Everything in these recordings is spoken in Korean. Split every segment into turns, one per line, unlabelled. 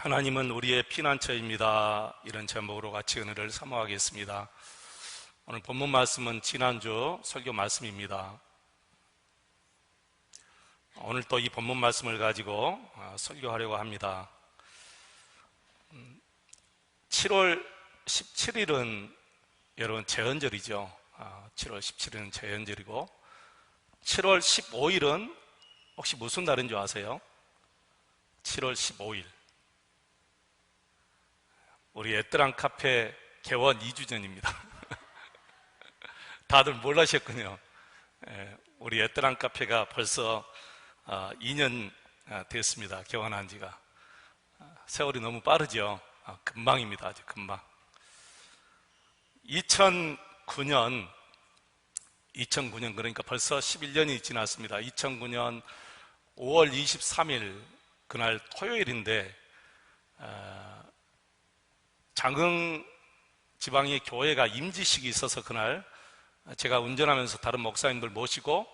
하나님은 우리의 피난처입니다. 이런 제목으로 같이 은혜를 사모하겠습니다. 오늘 본문 말씀은 지난주 설교 말씀입니다. 오늘 또 이 본문 말씀을 가지고 설교하려고 합니다. 7월 17일은 여러분 제헌절이죠. 7월 17일은 제헌절이고 7월 15일은 혹시 무슨 날인 줄 아세요? 7월 15일 우리 애뜨랑 카페 개원 2주 전입니다. 다들 몰라셨군요. 우리 애뜨랑 카페가 벌써 2년 됐습니다. 개원한 지가. 세월이 너무 빠르죠. 금방입니다. 아주 금방. 2009년 그러니까 벌써 11년이 지났습니다. 2009년 5월 23일 그날 토요일인데 장흥 지방의 교회가 임지식이 있어서 그날 제가 운전하면서 다른 목사님들 모시고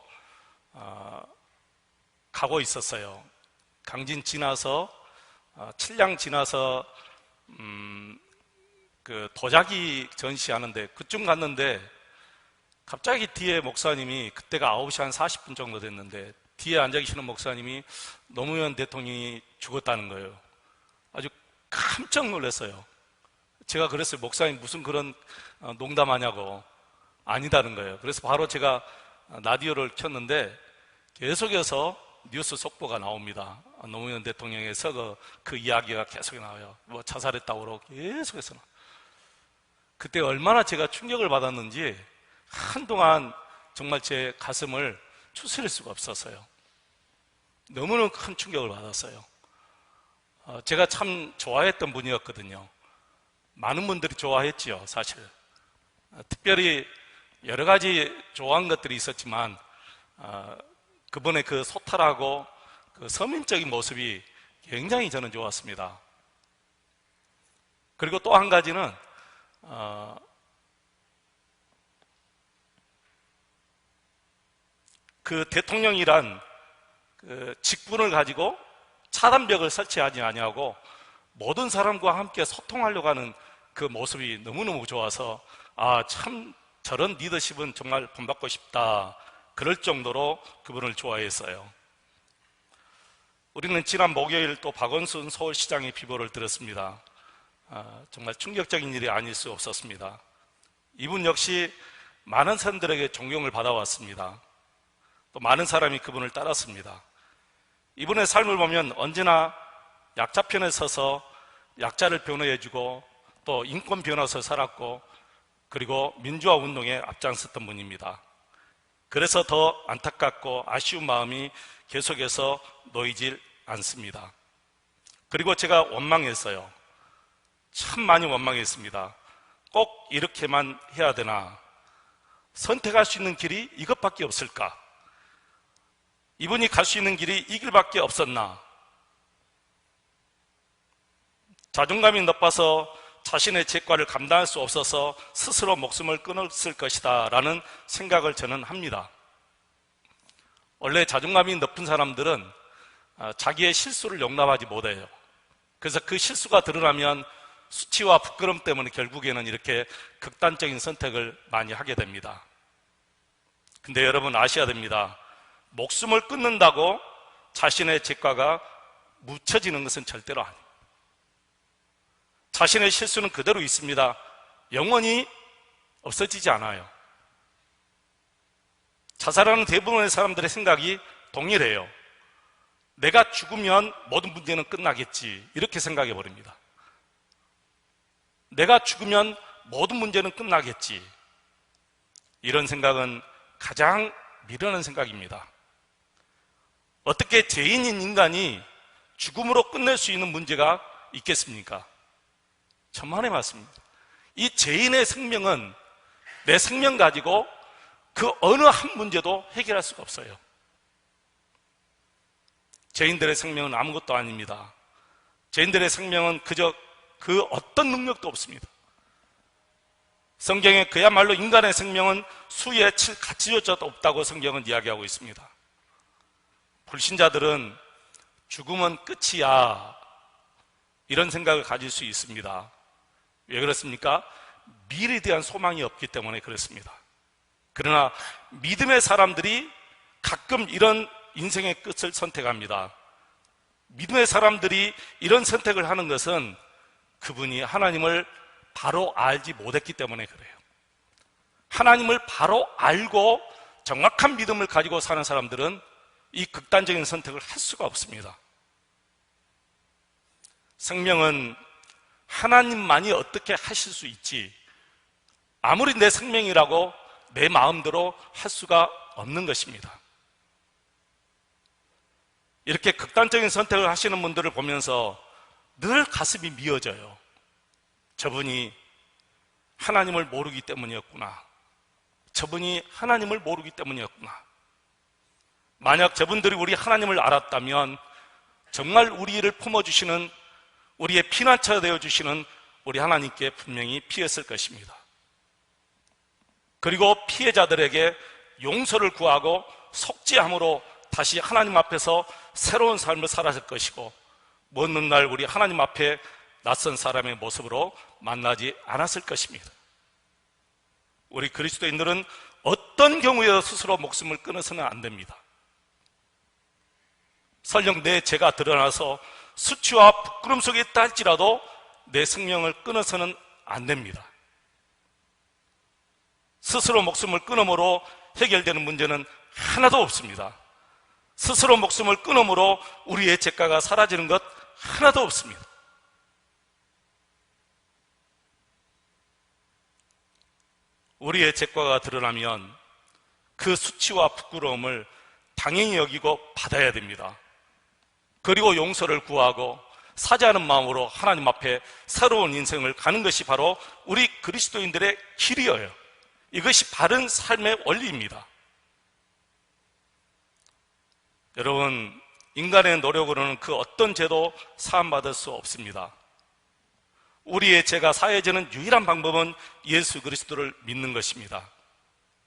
가고 있었어요. 강진 지나서 칠량 지나서 그 도자기 전시하는데 그쯤 갔는데 갑자기 뒤에 목사님이, 그때가 9시 한 40분 정도 됐는데 뒤에 앉아 계시는 목사님이 노무현 대통령이 죽었다는 거예요. 아주 깜짝 놀랐어요. 제가 그랬어요. 목사님 무슨 그런 농담하냐고. 아니다는 거예요. 그래서 바로 제가 라디오를 켰는데 계속해서 뉴스 속보가 나옵니다. 노무현 대통령에서 그 이야기가 계속 나와요. 뭐 자살했다고 그러고 계속해서 나와요. 그때 얼마나 제가 충격을 받았는지 한동안 정말 제 가슴을 추스릴 수가 없었어요. 너무너무 큰 충격을 받았어요. 제가 참 좋아했던 분이었거든요. 많은 분들이 좋아했지요, 사실. 특별히 여러 가지 좋아한 것들이 있었지만 그분의 그 소탈하고 그 서민적인 모습이 굉장히 저는 좋았습니다. 그리고 또 한 가지는 그 대통령이란 그 직분을 가지고 차단벽을 설치하지 아니하고 모든 사람과 함께 소통하려고 하는 그 모습이 너무너무 좋아서 참 저런 리더십은 정말 본받고 싶다, 그럴 정도로 그분을 좋아했어요. 우리는 지난 목요일 또 박원순 서울시장의 비보를 들었습니다. 정말 충격적인 일이 아닐 수 없었습니다. 이분 역시 많은 사람들에게 존경을 받아왔습니다. 또 많은 사람이 그분을 따랐습니다. 이분의 삶을 보면 언제나 약자 편에 서서 약자를 변호해주고 또 인권 변호사로 살았고 그리고 민주화 운동에 앞장섰던 분입니다. 그래서 더 안타깝고 아쉬운 마음이 계속해서 놓이질 않습니다. 그리고 제가 원망했어요. 참 많이 원망했습니다. 꼭 이렇게만 해야 되나? 선택할 수 있는 길이 이것밖에 없을까? 이분이 갈 수 있는 길이 이 길밖에 없었나? 자존감이 높아서 자신의 죄과를 감당할 수 없어서 스스로 목숨을 끊었을 것이다 라는 생각을 저는 합니다. 원래 자존감이 높은 사람들은 자기의 실수를 용납하지 못해요. 그래서 그 실수가 드러나면 수치와 부끄럼 때문에 결국에는 이렇게 극단적인 선택을 많이 하게 됩니다. 근데 여러분 아셔야 됩니다. 목숨을 끊는다고 자신의 죄과가 묻혀지는 것은 절대로 아니에요. 자신의 실수는 그대로 있습니다. 영원히 없어지지 않아요. 자살하는 대부분의 사람들의 생각이 동일해요. 내가 죽으면 모든 문제는 끝나겠지, 이렇게 생각해 버립니다. 내가 죽으면 모든 문제는 끝나겠지, 이런 생각은 가장 미련한 생각입니다. 어떻게 죄인인 인간이 죽음으로 끝낼 수 있는 문제가 있겠습니까? 천만의 말씀입니다. 이 죄인의 생명은 내 생명 가지고 그 어느 한 문제도 해결할 수가 없어요. 죄인들의 생명은 아무것도 아닙니다. 죄인들의 생명은 그저 그 어떤 능력도 없습니다. 성경에 그야말로 인간의 생명은 수에 칠 가치조차도 없다고 성경은 이야기하고 있습니다. 불신자들은 죽음은 끝이야, 이런 생각을 가질 수 있습니다. 왜 그렇습니까? 미래에 대한 소망이 없기 때문에 그렇습니다. 그러나 믿음의 사람들이 가끔 이런 인생의 끝을 선택합니다. 믿음의 사람들이 이런 선택을 하는 것은 그분이 하나님을 바로 알지 못했기 때문에 그래요. 하나님을 바로 알고 정확한 믿음을 가지고 사는 사람들은 이 극단적인 선택을 할 수가 없습니다. 생명은 하나님만이 어떻게 하실 수 있지, 아무리 내 생명이라고 내 마음대로 할 수가 없는 것입니다. 이렇게 극단적인 선택을 하시는 분들을 보면서 늘 가슴이 미어져요. 저분이 하나님을 모르기 때문이었구나. 저분이 하나님을 모르기 때문이었구나. 만약 저분들이 우리 하나님을 알았다면 정말 우리를 품어주시는, 우리의 피난처가 되어주시는 우리 하나님께 분명히 피했을 것입니다. 그리고 피해자들에게 용서를 구하고 속죄함으로 다시 하나님 앞에서 새로운 삶을 살았을 것이고, 먼 훗날 우리 하나님 앞에 낯선 사람의 모습으로 만나지 않았을 것입니다. 우리 그리스도인들은 어떤 경우에도 스스로 목숨을 끊어서는 안 됩니다. 설령 내 죄가 드러나서 수치와 부끄럼 속에 있다 할지라도 내 생명을 끊어서는 안 됩니다. 스스로 목숨을 끊음으로 해결되는 문제는 하나도 없습니다. 스스로 목숨을 끊음으로 우리의 죄가가 사라지는 것 하나도 없습니다. 우리의 죄가가 드러나면 그 수치와 부끄러움을 당연히 여기고 받아야 됩니다. 그리고 용서를 구하고 사죄하는 마음으로 하나님 앞에 새로운 인생을 가는 것이 바로 우리 그리스도인들의 길이에요. 이것이 바른 삶의 원리입니다. 여러분, 인간의 노력으로는 그 어떤 죄도 사함받을 수 없습니다. 우리의 죄가 사해지는 유일한 방법은 예수 그리스도를 믿는 것입니다.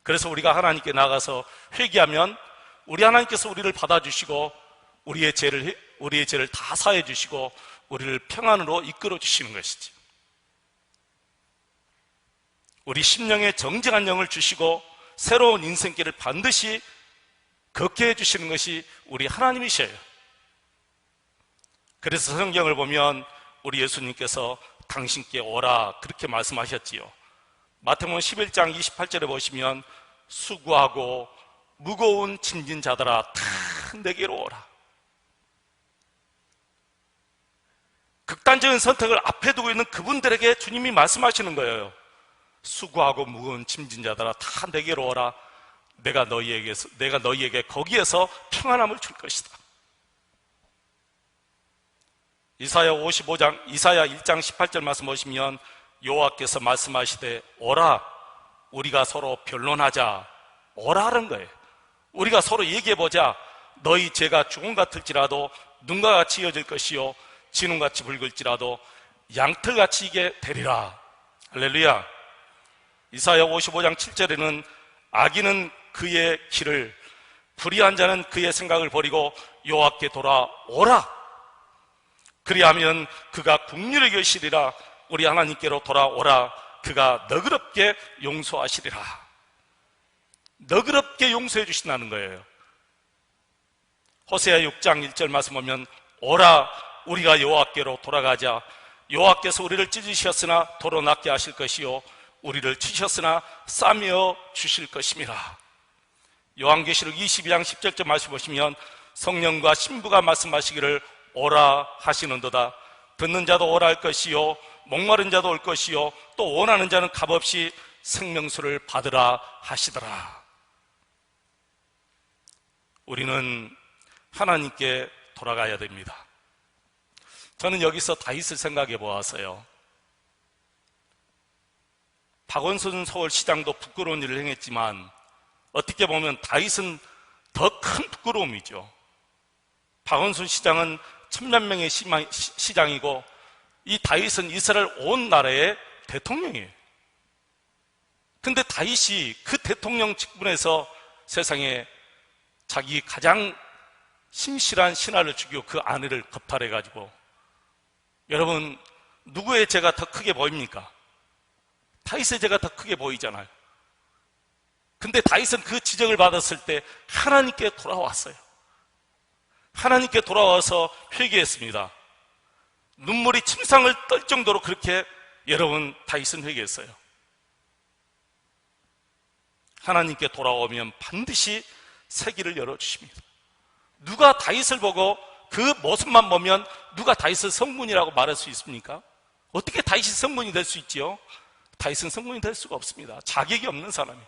그래서 우리가 하나님께 나가서 회개하면 우리 하나님께서 우리를 받아주시고 우리의 죄를 다 사해 주시고 우리를 평안으로 이끌어 주시는 것이지. 우리 심령에 정직한 영을 주시고 새로운 인생길을 반드시 걷게 해주시는 것이 우리 하나님이셔요. 그래서 성경을 보면 우리 예수님께서 당신께 오라 그렇게 말씀하셨지요. 마태복음 11장 28절에 보시면 수고하고 무거운 짐진 자들아 다 내게로 오라. 극단적인 선택을 앞에 두고 있는 그분들에게 주님이 말씀하시는 거예요. 수고하고 무거운 짐진 자들아 다 내게로 오라. 내가 너희에게 거기에서 평안함을 줄 것이다. 이사야 1장 18절 말씀 보시면 여호와께서 말씀하시되 오라 우리가 서로 변론하자. 오라는 거예요. 우리가 서로 얘기해보자. 너희 죄가 주홍 같을지라도 눈과 같이 이어질 것이요 진홍같이 붉을지라도 양털같이 이게 되리라. 할렐루야. 이사야 55장 7절에는 악인은 그의 길을, 불의한 자는 그의 생각을 버리고 여호와께 돌아오라. 그리하면 그가 긍휼히 여기시리라. 우리 하나님께로 돌아오라. 그가 너그럽게 용서하시리라. 너그럽게 용서해 주신다는 거예요. 호세아 6장 1절 말씀 보면 오라 우리가 여호와께로 돌아가자. 여호와께서 우리를 찢으셨으나 도로 낫게 하실 것이요 우리를 치셨으나 싸매어 주실 것임이라. 요한계시록 22장 10절쯤 말씀 보시면 성령과 신부가 말씀하시기를 오라 하시는도다. 듣는 자도 오라 할 것이요 목마른 자도 올 것이요 또 원하는 자는 값없이 생명수를 받으라 하시더라. 우리는 하나님께 돌아가야 됩니다. 저는 여기서 다윗을 생각해 보았어요. 박원순 서울시장도 부끄러운 일을 행했지만 어떻게 보면 다윗은 더 큰 부끄러움이죠. 박원순 시장은 1000만 명의 시장이고 이 다윗은 이스라엘 온 나라의 대통령이에요. 근데 다윗이 그 대통령 직분에서 세상에 자기 가장 신실한 신하를 죽이고 그 아내를 겁탈해가지고 여러분, 누구의 죄가 더 크게 보입니까? 다윗의 죄가 더 크게 보이잖아요. 근데 다윗은 그 지적을 받았을 때 하나님께 돌아왔어요. 하나님께 돌아와서 회개했습니다. 눈물이 침상을 떨 정도로 그렇게 여러분 다윗은 회개했어요. 하나님께 돌아오면 반드시 새 길을 열어주십니다. 누가 다윗을 보고 그 모습만 보면 누가 다윗을 성문이라고 말할 수 있습니까? 어떻게 다윗이 성문이 될 수 있지요? 다윗은 성문이 될 수가 없습니다. 자격이 없는 사람이.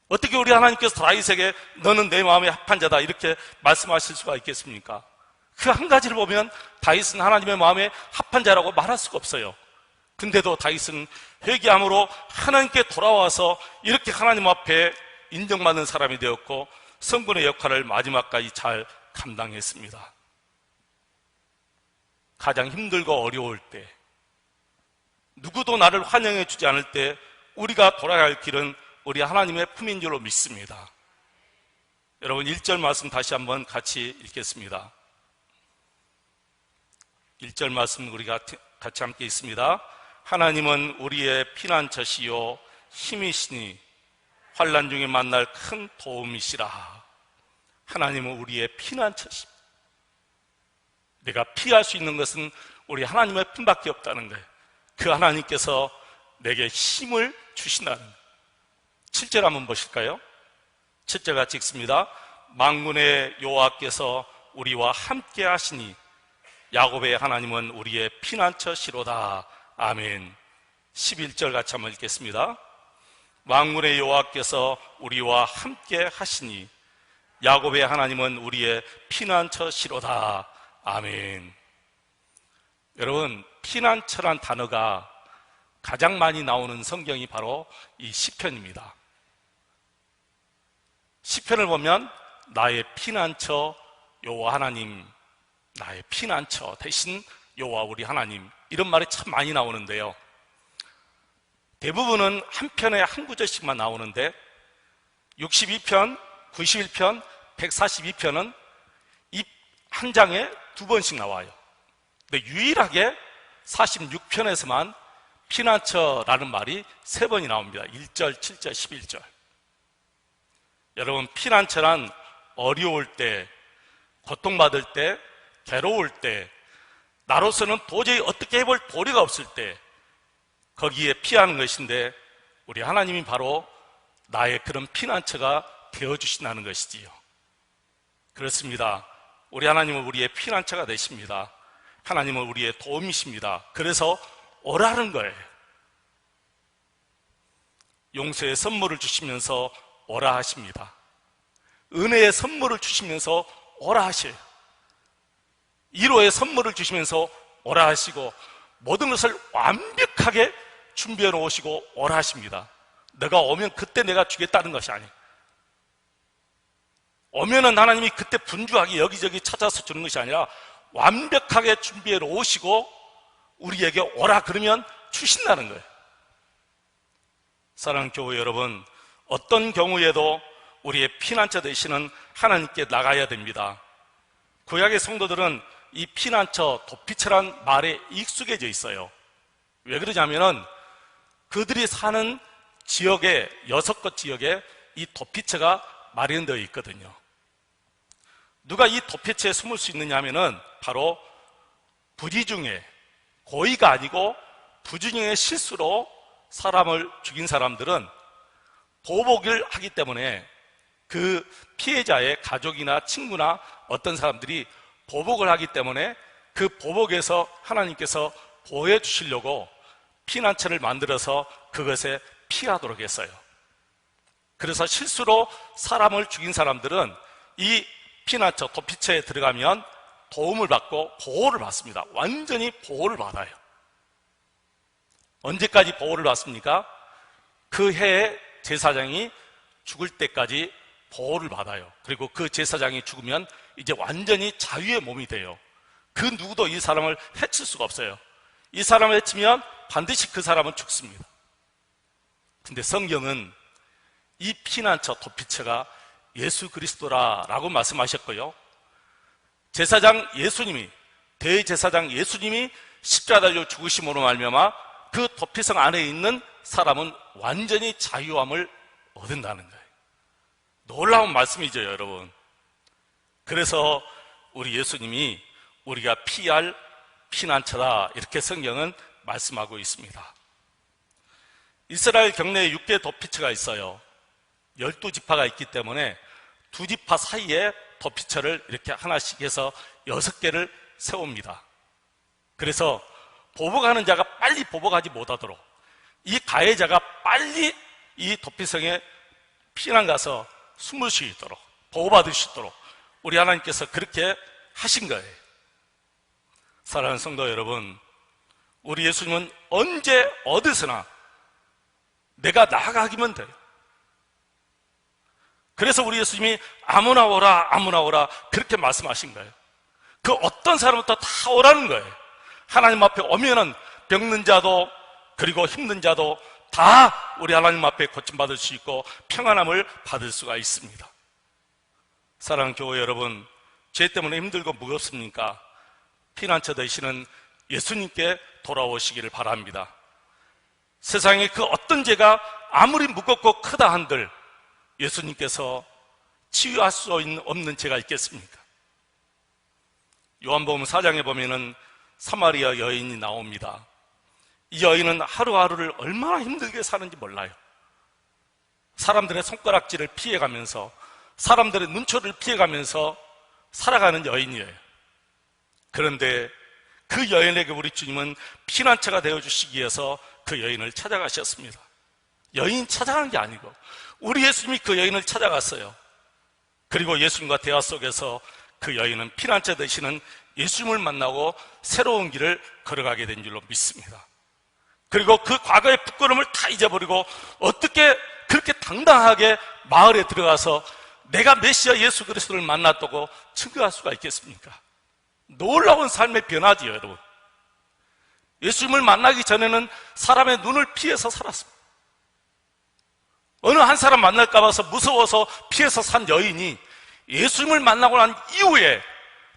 어떻게 우리 하나님께서 다윗에게 너는 내 마음에 합한 자다 이렇게 말씀하실 수가 있겠습니까? 그 한 가지를 보면 다윗은 하나님의 마음에 합한 자라고 말할 수가 없어요. 근데도 다윗은 회개함으로 하나님께 돌아와서 이렇게 하나님 앞에 인정받는 사람이 되었고 성군의 역할을 마지막까지 잘 감당했습니다. 가장 힘들고 어려울 때, 누구도 나를 환영해 주지 않을 때 우리가 돌아야 할 길은 우리 하나님의 품인 줄로 믿습니다. 여러분 1절 말씀 다시 한번 같이 읽겠습니다. 1절 말씀 우리가 같이 함께 있습니다. 하나님은 우리의 피난처시요 힘이시니 환난 중에 만날 큰 도움이시라. 하나님은 우리의 피난처십니다. 내가 피할 수 있는 것은 우리 하나님의 품밖에 없다는 거예요. 그 하나님께서 내게 힘을 주신다는 거예요. 7절 한번 보실까요? 7절 같이 읽습니다. 만군의 여호와께서 우리와 함께 하시니 야곱의 하나님은 우리의 피난처시로다. 아멘. 11절 같이 한번 읽겠습니다. 만군의 여호와께서 우리와 함께 하시니 야곱의 하나님은 우리의 피난처시로다. 아멘. 여러분, 피난처란 단어가 가장 많이 나오는 성경이 바로 이 시편입니다. 시편을 보면 나의 피난처 여호와 하나님, 나의 피난처 대신 여호와 우리 하나님, 이런 말이 참 많이 나오는데요. 대부분은 한 편에 한 구절씩만 나오는데 62편, 91편, 142편은 이 한 장에 2번씩 나와요. 근데 유일하게 46편에서만 피난처라는 말이 3번이 나옵니다. 1절, 7절, 11절. 여러분, 피난처란 어려울 때, 고통받을 때, 괴로울 때, 나로서는 도저히 어떻게 해볼 도리가 없을 때 거기에 피하는 것인데 우리 하나님이 바로 나의 그런 피난처가 되어주신다는 것이지요. 그렇습니다. 우리 하나님은 우리의 피난처가 되십니다. 하나님은 우리의 도움이십니다. 그래서 오라는 거예요. 용서의 선물을 주시면서 오라 하십니다. 은혜의 선물을 주시면서 오라 하셔요. 위로의 선물을 주시면서 오라 하시고 모든 것을 완벽하게 준비해 놓으시고 오라 하십니다. 너가 오면 그때 내가 주겠다는 것이 아니에요. 오면은 하나님이 그때 분주하게 여기저기 찾아서 주는 것이 아니라 완벽하게 준비해 놓으시고 우리에게 오라 그러면 주신다는 거예요. 사랑하는 교회 여러분, 어떤 경우에도 우리의 피난처 되시는 하나님께 나가야 됩니다. 구약의 성도들은 이 피난처, 도피처란 말에 익숙해져 있어요. 왜 그러냐면은 그들이 사는 지역에, 6곳 지역에 이 도피처가 마련되어 있거든요. 누가 이 도피처에 숨을 수 있느냐 하면은 바로 부지 중에, 고의가 아니고 부지 중에 실수로 사람을 죽인 사람들은 보복을 하기 때문에 그 피해자의 가족이나 친구나 어떤 사람들이 보복을 하기 때문에 그 보복에서 하나님께서 보호해 주시려고 피난처를 만들어서 그것에 피하도록 했어요. 그래서 실수로 사람을 죽인 사람들은 이 피난처, 도피처에 들어가면 도움을 받고 보호를 받습니다. 완전히 보호를 받아요. 언제까지 보호를 받습니까? 그 해에 제사장이 죽을 때까지 보호를 받아요. 그리고 그 제사장이 죽으면 이제 완전히 자유의 몸이 돼요. 그 누구도 이 사람을 해칠 수가 없어요. 이 사람을 해치면 반드시 그 사람은 죽습니다. 근데 성경은 이 피난처, 도피처가 예수 그리스도라라고 말씀하셨고요. 제사장 예수님이 대제사장 예수님이 십자가 달려 죽으심으로 말미암아 그 도피성 안에 있는 사람은 완전히 자유함을 얻는다는 거예요. 놀라운 말씀이죠, 여러분. 그래서 우리 예수님이 우리가 피할 피난처다, 이렇게 성경은 말씀하고 있습니다. 이스라엘 경내에 6개 도피처가 있어요. 12지파가 있기 때문에 2지파 사이에 도피처를 이렇게 하나씩 해서 6개를 세웁니다. 그래서 보복하는 자가 빨리 보복하지 못하도록, 이 가해자가 빨리 이 도피성에 피난 가서 숨을 수 있도록, 보호받을 수 있도록 우리 하나님께서 그렇게 하신 거예요. 사랑하는 성도 여러분, 우리 예수님은 언제 어디서나 내가 나가기만 돼요. 그래서 우리 예수님이 아무나 오라, 아무나 오라, 그렇게 말씀하신 거예요. 그 어떤 사람부터 다 오라는 거예요. 하나님 앞에 오면은 병든 자도, 그리고 힘든 자도 다 우리 하나님 앞에 고침받을 수 있고 평안함을 받을 수가 있습니다. 사랑하는 교회 여러분, 죄 때문에 힘들고 무겁습니까? 피난처 되시는 예수님께 돌아오시기를 바랍니다. 세상에 그 어떤 죄가 아무리 무겁고 크다 한들 예수님께서 치유할 수 없는 죄가 있겠습니까? 요한복음 4장에 보면은 사마리아 여인이 나옵니다. 이 여인은 하루하루를 얼마나 힘들게 사는지 몰라요. 사람들의 손가락질을 피해가면서, 사람들의 눈초리를 피해가면서 살아가는 여인이에요. 그런데 그 여인에게 우리 주님은 피난처가 되어주시기 위해서 그 여인을 찾아가셨습니다. 여인 찾아간 게 아니고 우리 예수님이 그 여인을 찾아갔어요. 그리고 예수님과 대화 속에서 그 여인은 피난처 되시는 예수님을 만나고 새로운 길을 걸어가게 된 줄로 믿습니다. 그리고 그 과거의 부끄러움을 다 잊어버리고 어떻게 그렇게 당당하게 마을에 들어가서 내가 메시아 예수 그리스도를 만났다고 증거할 수가 있겠습니까? 놀라운 삶의 변화지요, 여러분. 예수님을 만나기 전에는 사람의 눈을 피해서 살았습니다. 어느 한 사람 만날까 봐서 무서워서 피해서 산 여인이 예수님을 만나고 난 이후에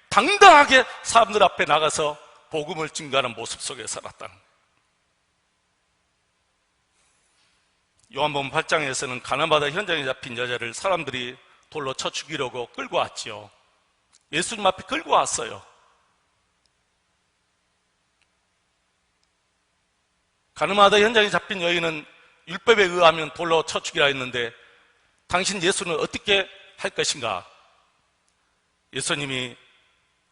당당하게 사람들 앞에 나가서 복음을 증거하는 모습 속에 살았다는 거예요. 요한복음 8장에서는 가나바다 현장에 잡힌 여자를 사람들이 돌로 쳐 죽이려고 끌고 왔지요. 예수님 앞에 끌고 왔어요. 가나바다 현장에 잡힌 여인은 율법에 의하면 돌로 쳐 죽이라 했는데 당신 예수는 어떻게 할 것인가? 예수님이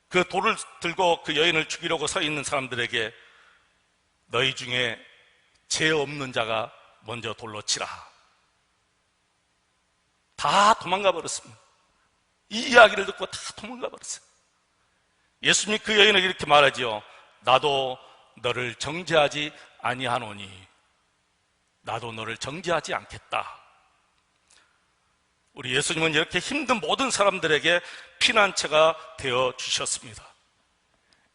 그 돌을 들고 그 여인을 죽이려고 서 있는 사람들에게 너희 중에 죄 없는 자가 먼저 돌로 치라. 다 도망가 버렸습니다. 이 이야기를 듣고 다 도망가 버렸어요. 예수님이 그 여인에게 이렇게 말하지요. 나도 너를 정죄하지 아니하노니 나도 너를 정죄하지 않겠다. 우리 예수님은 이렇게 힘든 모든 사람들에게 피난처가 되어 주셨습니다.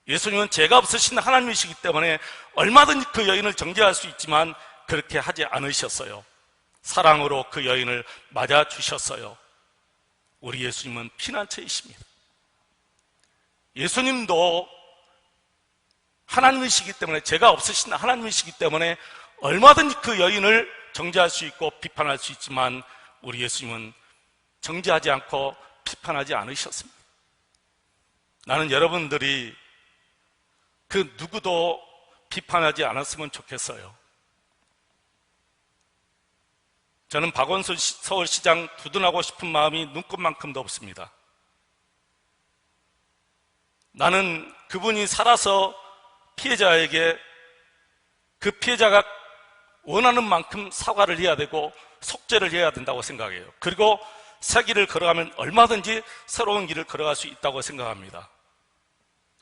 예수님은 죄가 없으신 하나님이시기 때문에 얼마든지 그 여인을 정죄할 수 있지만 그렇게 하지 않으셨어요. 사랑으로 그 여인을 맞아 주셨어요. 우리 예수님은 피난처이십니다. 예수님도 하나님이시기 때문에, 죄가 없으신 하나님이시기 때문에 얼마든지 그 여인을 정죄할 수 있고 비판할 수 있지만 우리 예수님은 정죄하지 않고 비판하지 않으셨습니다. 나는 여러분들이 그 누구도 비판하지 않았으면 좋겠어요. 저는 박원순 서울시장 두둔하고 싶은 마음이 눈꽃만큼도 없습니다. 나는 그분이 살아서 피해자에게 그 피해자가 원하는 만큼 사과를 해야 되고 속죄를 해야 된다고 생각해요. 그리고 새 길을 걸어가면 얼마든지 새로운 길을 걸어갈 수 있다고 생각합니다.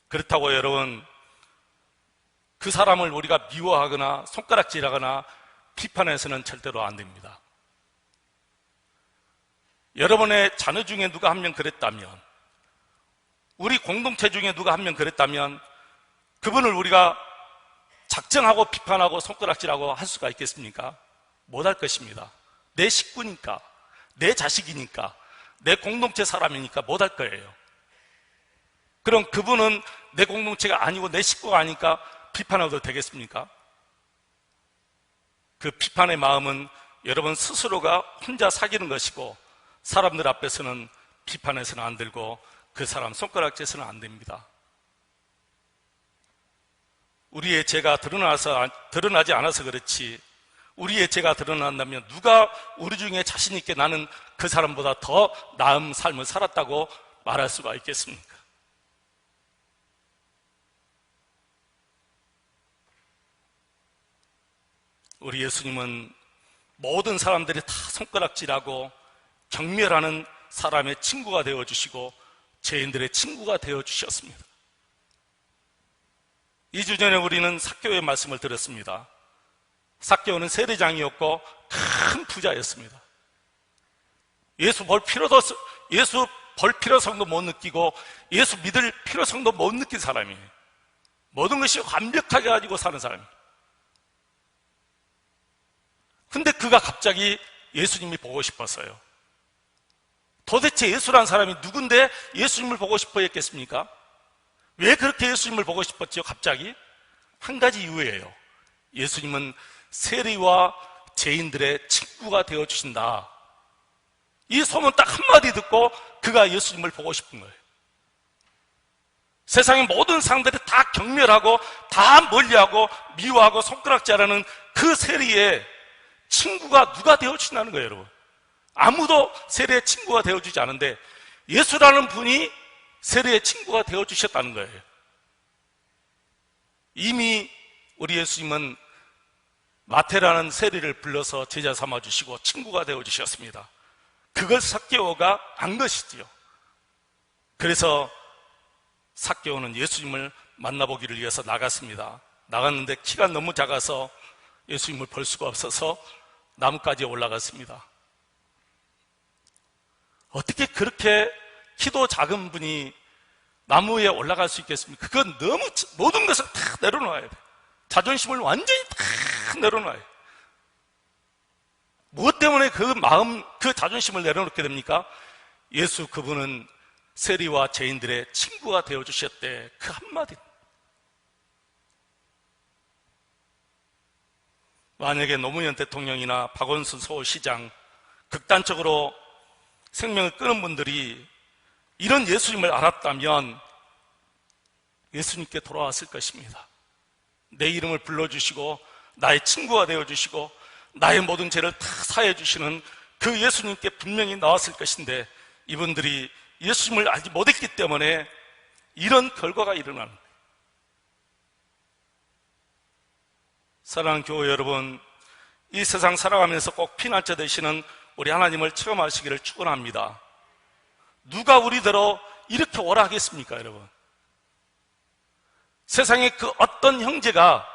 그렇다고 여러분, 그 사람을 우리가 미워하거나 손가락질하거나 비판해서는 절대로 안 됩니다. 여러분의 자녀 중에 누가 한 명 그랬다면, 우리 공동체 중에 누가 한 명 그랬다면 그분을 우리가 작정하고 비판하고 손가락질하고 할 수가 있겠습니까? 못할 것입니다. 내 식구니까, 내 자식이니까, 내 공동체 사람이니까 못할 거예요. 그럼 그분은 내 공동체가 아니고 내 식구가 아니까 비판해도 되겠습니까? 그 비판의 마음은 여러분 스스로가 혼자 사귀는 것이고, 사람들 앞에서는 비판해서는 안 되고 그 사람 손가락질해서는 안 됩니다. 우리의 죄가 드러나지 않아서 그렇지, 우리의 죄가 드러난다면 누가 우리 중에 자신 있게 나는 그 사람보다 더 나은 삶을 살았다고 말할 수가 있겠습니까? 우리 예수님은 모든 사람들이 다 손가락질하고 경멸하는 사람의 친구가 되어주시고 죄인들의 친구가 되어주셨습니다. 2주 전에 우리는 삭개오의 말씀을 들었습니다. 삭개오는 세리장이었고 큰 부자였습니다. 예수 볼 필요성도 못 느끼고 예수 믿을 필요성도 못 느낀 사람이에요. 모든 것이 완벽하게 가지고 사는 사람이에요. 근데 그가 갑자기 예수님이 보고 싶었어요. 도대체 예수란 사람이 누군데 예수님을 보고 싶어 했겠습니까? 왜 그렇게 예수님을 보고 싶었죠? 갑자기? 한 가지 이유예요. 예수님은 세리와 죄인들의 친구가 되어주신다. 이 소문 딱 한마디 듣고 그가 예수님을 보고 싶은 거예요. 세상의 모든 사람들이 다 경멸하고 다 멀리하고 미워하고 손가락질하는 그 세리의 친구가 누가 되어주신다는 거예요, 여러분. 아무도 세리의 친구가 되어주지 않은데 예수라는 분이 세리의 친구가 되어주셨다는 거예요. 이미 우리 예수님은 마태라는 세리를 불러서 제자 삼아주시고 친구가 되어주셨습니다. 그걸 삭개오가 안 것이지요. 그래서 삭개오는 예수님을 만나보기를 위해서 나갔습니다. 나갔는데 키가 너무 작아서 예수님을 볼 수가 없어서 나무까지 올라갔습니다. 어떻게 그렇게 키도 작은 분이 나무 위에 올라갈 수 있겠습니까? 그건 너무 모든 것을 다 내려놓아야 돼. 자존심을 완전히 다 내려놔요. 무엇 때문에 그 자존심을 내려놓게 됩니까? 예수 그분은 세리와 죄인들의 친구가 되어주셨대. 그 한마디. 만약에 노무현 대통령이나 박원순 서울시장 극단적으로 생명을 끊은 분들이 이런 예수님을 알았다면 예수님께 돌아왔을 것입니다. 내 이름을 불러주시고 나의 친구가 되어주시고 나의 모든 죄를 다 사해 주시는 그 예수님께 분명히 나왔을 것인데 이분들이 예수님을 알지 못했기 때문에 이런 결과가 일어나는 거예요. 사랑하는 교회 여러분, 이 세상 살아가면서 꼭 피난처 되시는 우리 하나님을 체험하시기를 축원합니다. 누가 우리대로 이렇게 오라 하겠습니까, 여러분? 세상에 그 어떤 형제가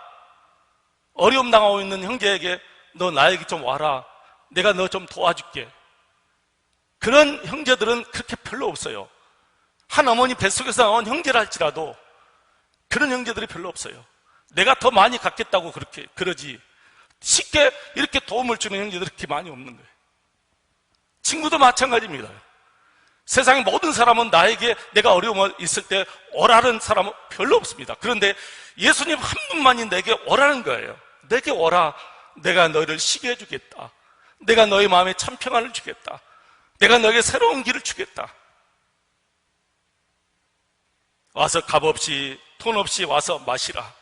어려움 당하고 있는 형제에게 너 나에게 좀 와라, 내가 너 좀 도와줄게, 그런 형제들은 그렇게 별로 없어요. 한 어머니 뱃속에서 나온 형제라 할지라도 그런 형제들이 별로 없어요. 내가 더 많이 갖겠다고 그러지 쉽게 이렇게 도움을 주는 형제들이 그렇게 많이 없는 거예요. 친구도 마찬가지입니다. 세상의 모든 사람은 나에게 내가 어려움 있을 때 오라는 사람은 별로 없습니다. 그런데 예수님 한 분만이 내게 오라는 거예요. 내게 오라. 내가 너희를 쉬게 해주겠다. 내가 너희 마음에 참 평안을 주겠다. 내가 너에게 새로운 길을 주겠다. 와서 값없이 돈 없이 와서 마시라.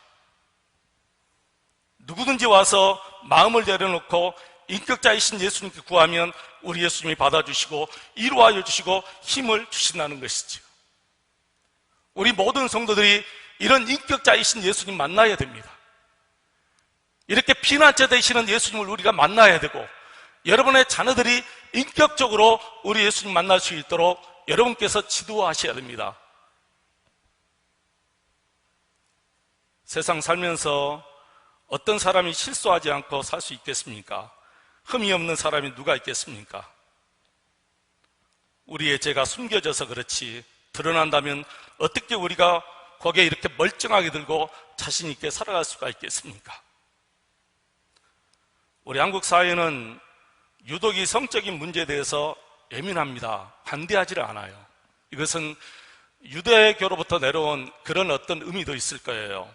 누구든지 와서 마음을 내려놓고 인격자이신 예수님께 구하면 우리 예수님이 받아주시고 이루하여 주시고 힘을 주신다는 것이죠. 우리 모든 성도들이 이런 인격자이신 예수님 만나야 됩니다. 이렇게 피난처 되시는 예수님을 우리가 만나야 되고, 여러분의 자녀들이 인격적으로 우리 예수님 만날 수 있도록 여러분께서 지도하셔야 됩니다. 세상 살면서 어떤 사람이 실수하지 않고 살 수 있겠습니까? 흠이 없는 사람이 누가 있겠습니까? 우리의 죄가 숨겨져서 그렇지 드러난다면 어떻게 우리가 거기에 이렇게 멀쩡하게 들고 자신 있게 살아갈 수가 있겠습니까? 우리 한국 사회는 유독 이 성적인 문제에 대해서 예민합니다. 반대하지를 않아요. 이것은 유대교로부터 내려온 그런 어떤 의미도 있을 거예요.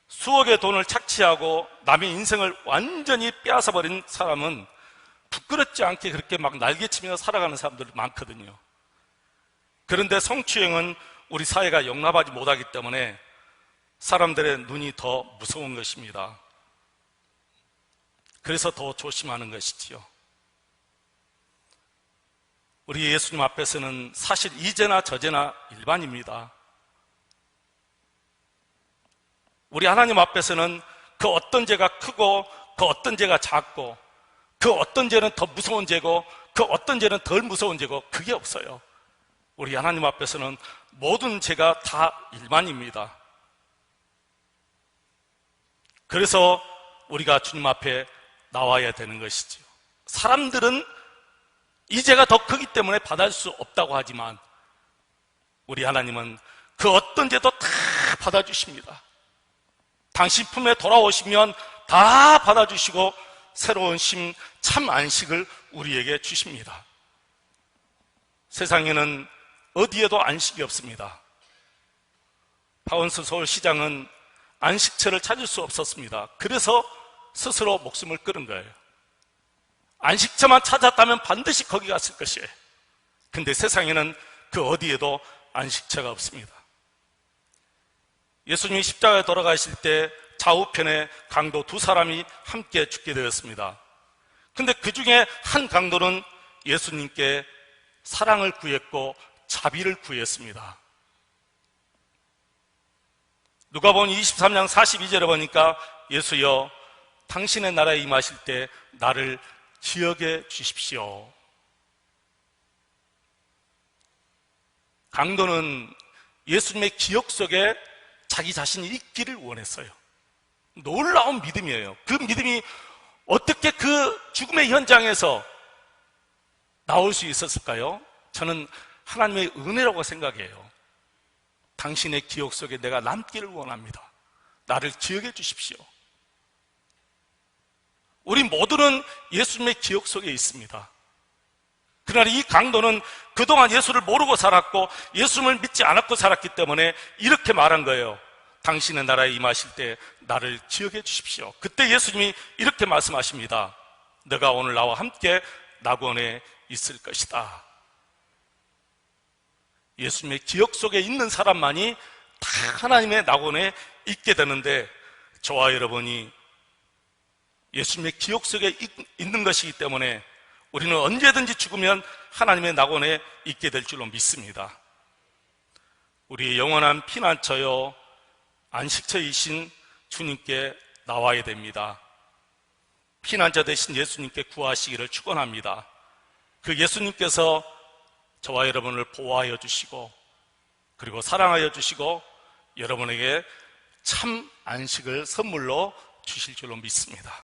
수억의 돈을 착취하고 남의 인생을 완전히 빼앗아버린 사람은 부끄럽지 않게 그렇게 막 날개치며 살아가는 사람들 많거든요. 그런데 성추행은 우리 사회가 용납하지 못하기 때문에 사람들의 눈이 더 무서운 것입니다. 그래서 더 조심하는 것이지요. 우리 예수님 앞에서는 사실 이제나 저제나 일반입니다. 우리 하나님 앞에서는 그 어떤 죄가 크고 그 어떤 죄가 작고 그 어떤 죄는 더 무서운 죄고 그 어떤 죄는 덜 무서운 죄고 그게 없어요. 우리 하나님 앞에서는 모든 죄가 다 일반입니다. 그래서 우리가 주님 앞에 나와야 되는 것이죠. 사람들은 이 죄가 더 크기 때문에 받을 수 없다고 하지만 우리 하나님은 그 어떤 죄도 다 받아주십니다. 당신 품에 돌아오시면 다 받아주시고 새로운 심, 참 안식을 우리에게 주십니다. 세상에는 어디에도 안식이 없습니다. 파원스 서울시장은 안식처를 찾을 수 없었습니다. 그래서 스스로 목숨을 끊은 거예요. 안식처만 찾았다면 반드시 거기 갔을 것이에요. 근데 세상에는 그 어디에도 안식처가 없습니다. 예수님이 십자가에 돌아가실 때 좌우편에 강도 두 사람이 함께 죽게 되었습니다. 근데 그 중에 한 강도는 예수님께 사랑을 구했고 자비를 구했습니다. 누가복음 23장 42절에 보니까 예수여 당신의 나라에 임하실 때 나를 기억해 주십시오. 강도는 예수님의 기억 속에 자기 자신이 있기를 원했어요. 놀라운 믿음이에요. 그 믿음이 어떻게 그 죽음의 현장에서 나올 수 있었을까요? 저는 하나님의 은혜라고 생각해요. 당신의 기억 속에 내가 남기를 원합니다. 나를 기억해 주십시오. 우리 모두는 예수님의 기억 속에 있습니다. 그러나 이 강도는 그동안 예수를 모르고 살았고 예수님을 믿지 않았고 살았기 때문에 이렇게 말한 거예요. 당신의 나라에 임하실 때 나를 기억해 주십시오. 그때 예수님이 이렇게 말씀하십니다. 너가 오늘 나와 함께 낙원에 있을 것이다. 예수님의 기억 속에 있는 사람만이 다 하나님의 낙원에 있게 되는데 저와 여러분이 예수님의 기억 속에 있는 것이기 때문에 우리는 언제든지 죽으면 하나님의 낙원에 있게 될 줄로 믿습니다. 우리의 영원한 피난처요 안식처이신 주님께 나와야 됩니다. 피난처 되신 예수님께 구하시기를 축원합니다. 그 예수님께서 저와 여러분을 보호하여 주시고 그리고 사랑하여 주시고 여러분에게 참 안식을 선물로 주실 줄로 믿습니다.